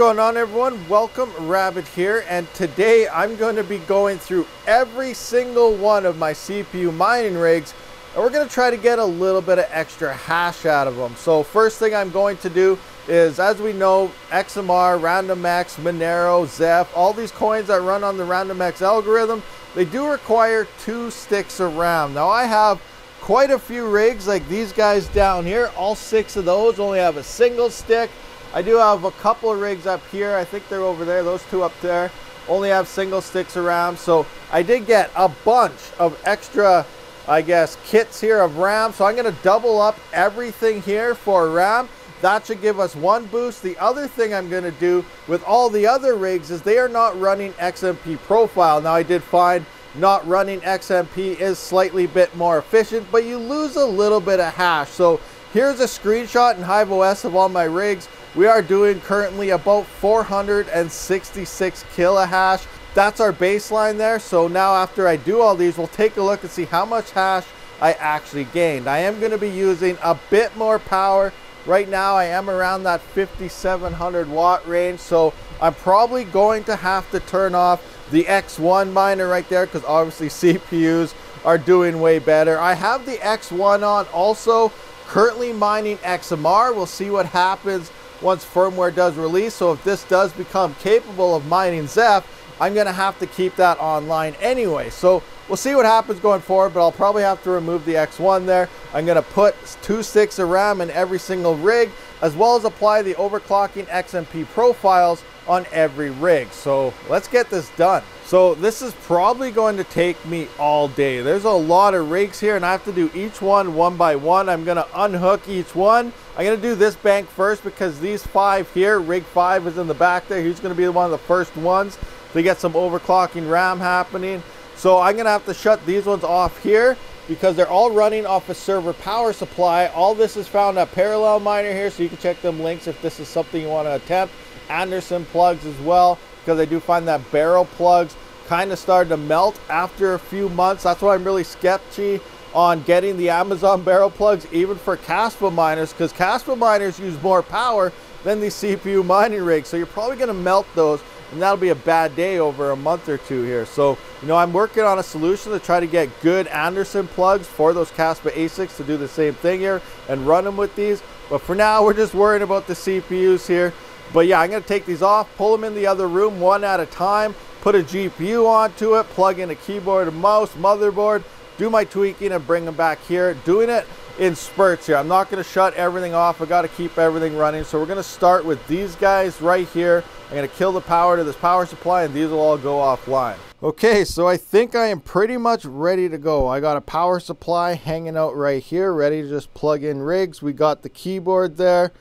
going on, everyone? Welcome, Rabid here, and today I'm going to be going through every single one of my CPU mining rigs, and we're going to try to get a little bit of extra hash out of them. So first thing I'm going to do is, as we know, XMR, RandomX, Monero, ZEPHYR, all these coins that run on the RandomX algorithm, they do require 2 sticks of RAM. Now I have quite a few rigs like these guys down here. All 6 of those only have a single stick. I do have a couple of rigs up here. I think they're over there. Those 2 up there only have single sticks of RAM. So I did get a bunch of extra, I guess, kits here of RAM. So I'm going to double up everything here for RAM. That should give us 1 boost. The other thing I'm going to do with all the other rigs is they are not running XMP profile. Now I did find not running XMP is slightly bit more efficient, but you lose a little bit of hash. So here's a screenshot in HiveOS of all my rigs. We are doing currently about 466 kilohash. That's our baseline there. So now after I do all these, we'll take a look and see how much hash I actually gained. I am going to be using a bit more power. Right now I am around that 5700 watt range. So I'm probably going to have to turn off the X1 miner right there, because obviously CPUs are doing way better. I have the X1 on also, currently mining XMR. We'll see what happens once firmware does release. So if this does become capable of mining ZEPHYR, I'm going to have to keep that online anyway. So we'll see what happens going forward, but I'll probably have to remove the X1 there. I'm going to put 2 sticks of RAM in every single rig, as well as apply the overclocking XMP profiles on every rig. So let's get this done. So this is probably going to take me all day. There's a lot of rigs here and I have to do each one by one. I'm going to unhook each one. I'm going to do this bank first because these 5 here, rig 5 is in the back there. He's going to be one of the first ones to get some overclocking RAM happening. So I'm going to have to shut these ones off here because they're all running off a server power supply. All this is found at Parallel Miner here, so you can check them links if this is something you want to attempt. Anderson plugs as well, because I do find that barrel plugs kind of started to melt after a few months. That's why I'm really sketchy on getting the Amazon barrel plugs, even for Kaspa miners, because Kaspa miners use more power than the CPU mining rigs. So you're probably going to melt those, and that'll be a bad day over a month or 2 here. So, you know, I'm working on a solution to try to get good Anderson plugs for those Kaspa ASICs to do the same thing here and run them with these. But for now, we're just worrying about the CPUs here. But yeah, I'm going to take these off, pull them in the other room one at a time, put a GPU onto it, plug in a keyboard and mouse, motherboard, do my tweaking and bring them back here. Doing it in spurts here. I'm not going to shut everything off. I got to keep everything running. So we're going to start with these guys right here. I'm going to kill the power to this power supply and these will all go offline. Okay, so I think I am pretty much ready to go. I got a power supply hanging out right here, ready to just plug in rigs. We got the keyboard there.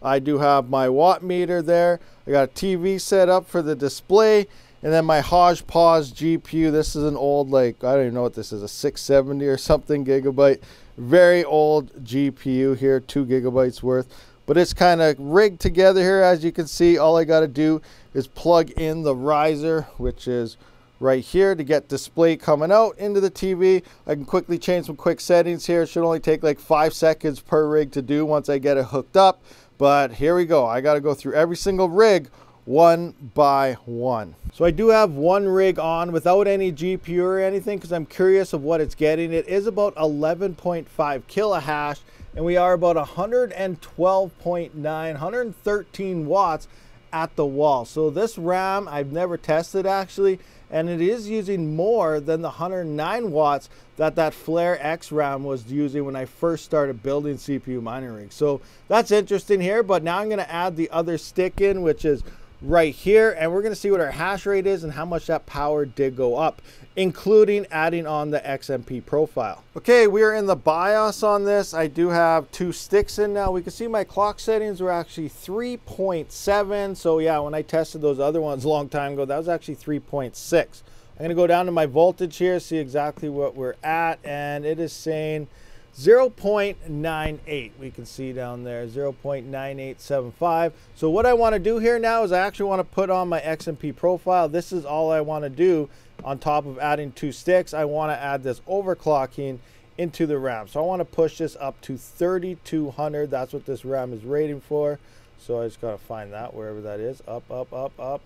I do have my watt meter there. I got a TV set up for the display. And then my Hodgepodge GPU. This is an old, like, I don't even know what this is, a 670 or something gigabyte. Very old GPU here, 2 gigabytes worth. But it's kind of rigged together here. As you can see, all I got to do is plug in the riser, which is right here, to get display coming out into the TV. I can quickly change some quick settings here. It should only take like 5 seconds per rig to do once I get it hooked up. But here we go. I got to go through every single rig one by one. So I do have one rig on without any GPU or anything because I'm curious of what it's getting. It is about 11.5 kilohash and we are about 112.9, 113 watts at the wall. So this RAM I've never tested actually, and it is using more than the 109 watts that Flare X RAM was using when I first started building CPU mining rigs. So that's interesting here, but now I'm going to add the other stick in, which is right here, and we're going to see what our hash rate is and how much that power did go up, including adding on the XMP profile. Okay, we are in the BIOS on this. I do have 2 sticks in now. We can see my clock settings were actually 3.7. So yeah, when I tested those other ones a long time ago, that was actually 3.6. I'm going to go down to my voltage here, see exactly what we're at, and it is saying 0.98. We can see down there 0.9875. So what I want to do here now is I actually want to put on my XMP profile. This is all I want to do on top of adding 2 sticks. I want to add this overclocking into the RAM. So I want to push this up to 3200. That's what this RAM is rating for. So I just gotta find that wherever that is. Up, up, up, up,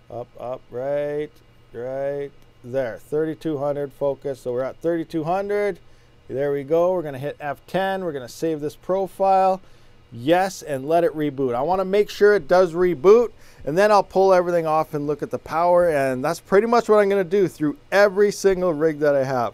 up, up, right there. 3200 focus. So we're at 3200. There we go. We're gonna hit F10. We're gonna save this profile. Yes, and let it reboot. I want to make sure it does reboot, and then I'll pull everything off and look at the power, and that's pretty much what I'm going to do through every single rig that I have.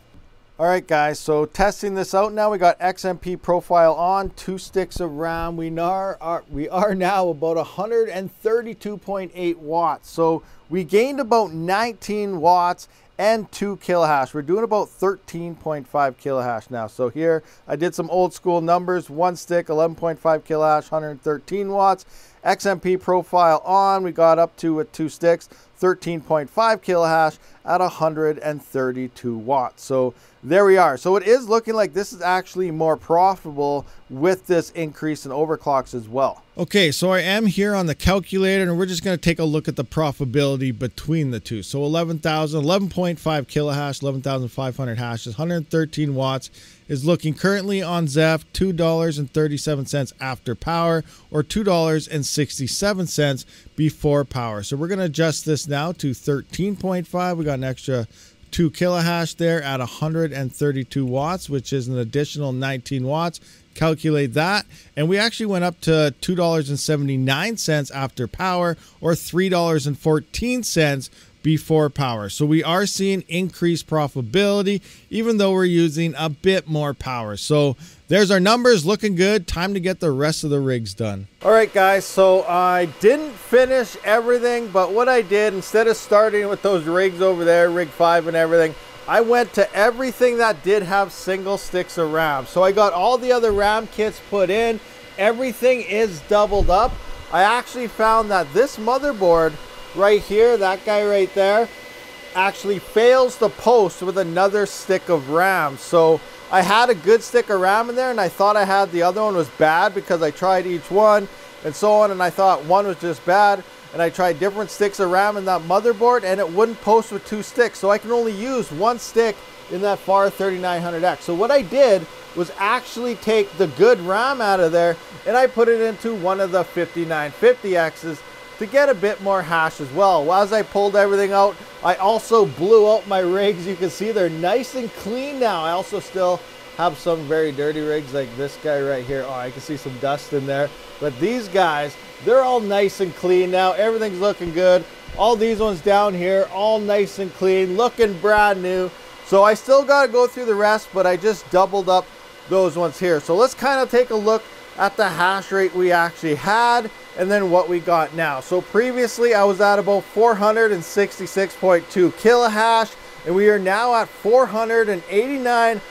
All right, guys, so testing this out now. We got XMP profile on, 2 sticks of RAM. We are now about 132.8 watts. So we gained about 19 watts and 2 kilohash. We're doing about 13.5 kilohash now. So here I did some old school numbers. 1 stick, 11.5 kilohash, 113 watts. XMP profile on, we got up to with 2 sticks, 13.5 kilohash at 132 watts. So there we are. So it is looking like this is actually more profitable with this increase in overclocks as well. Okay, so I am here on the calculator, and we're just going to take a look at the profitability between the two. So 11.5 kilohash, 11,500 hashes, 113 watts is looking currently on Zeph $2.37 after power, or $2.67 before power. So we're going to adjust this now to 13.5. We got an extra 2 kilohash there at 132 watts, which is an additional 19 watts. Calculate that, and we actually went up to $2.79 after power, or $3.14 before power. So we are seeing increased profitability, even though we're using a bit more power. So there's our numbers, looking good. Time to get the rest of the rigs done. All right, guys, so I didn't finish everything, but what I did, instead of starting with those rigs over there, rig 5 and everything, I went to everything that did have single sticks of RAM. So I got all the other RAM kits put in. Everything is doubled up. I actually found that this motherboard right here, that guy right there, actually fails to post with another stick of RAM. So I had a good stick of RAM in there, and I thought I had the other one was bad because I tried each one and so on, and I thought one was just bad. And I tried different sticks of RAM in that motherboard, and it wouldn't post with 2 sticks. So I can only use 1 stick in that FAR 3900X. So what I did was actually take the good RAM out of there, and I put it into one of the 5950Xs to get a bit more hash as well. Well, as I pulled everything out, I also blew out my rigs. You can see they're nice and clean now. I also still have some very dirty rigs like this guy right here. Oh, I can see some dust in there. But these guys, they're all nice and clean now. Everything's looking good. All these ones down here, all nice and clean, looking brand new. So I still got to go through the rest, but I just doubled up those ones here. So let's kind of take a look at the hash rate we actually had and then what we got now. So previously I was at about 466.2 kilohash, and we are now at 489.5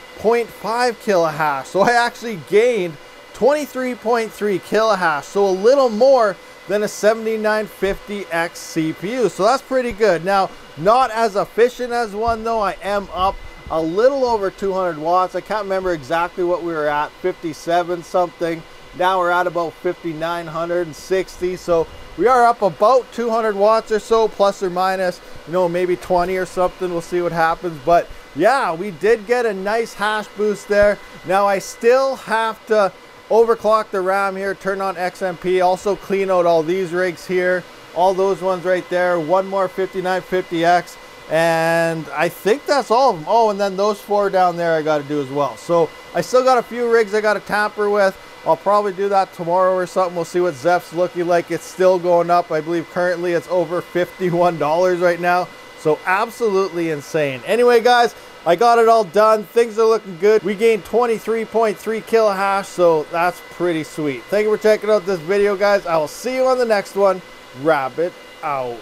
kilohash. So I actually gained 23.3 kilohash, so a little more than a 7950X CPU. So that's pretty good. Now, not as efficient as one though. I am up a little over 200 watts. I can't remember exactly what we were at, 57 something. Now we're at about 5960. So we are up about 200 watts or so, plus or minus, you know, maybe 20 or something. We'll see what happens. But yeah, we did get a nice hash boost there. Now I still have to overclock the RAM here, turn on XMP, also clean out all these rigs here, all those ones right there, one more 5950X, and I think that's all of them. Oh, and then those 4 down there I got to do as well. So I still got a few rigs I got to tamper with. I'll probably do that tomorrow or something. We'll see what Zeph's looking like. It's still going up. I believe currently it's over $51 right now. So absolutely insane. Anyway, guys, I got it all done. Things are looking good. We gained 23.3 kilohash, so that's pretty sweet. Thank you for checking out this video, guys. I will see you on the next one. Rabid out.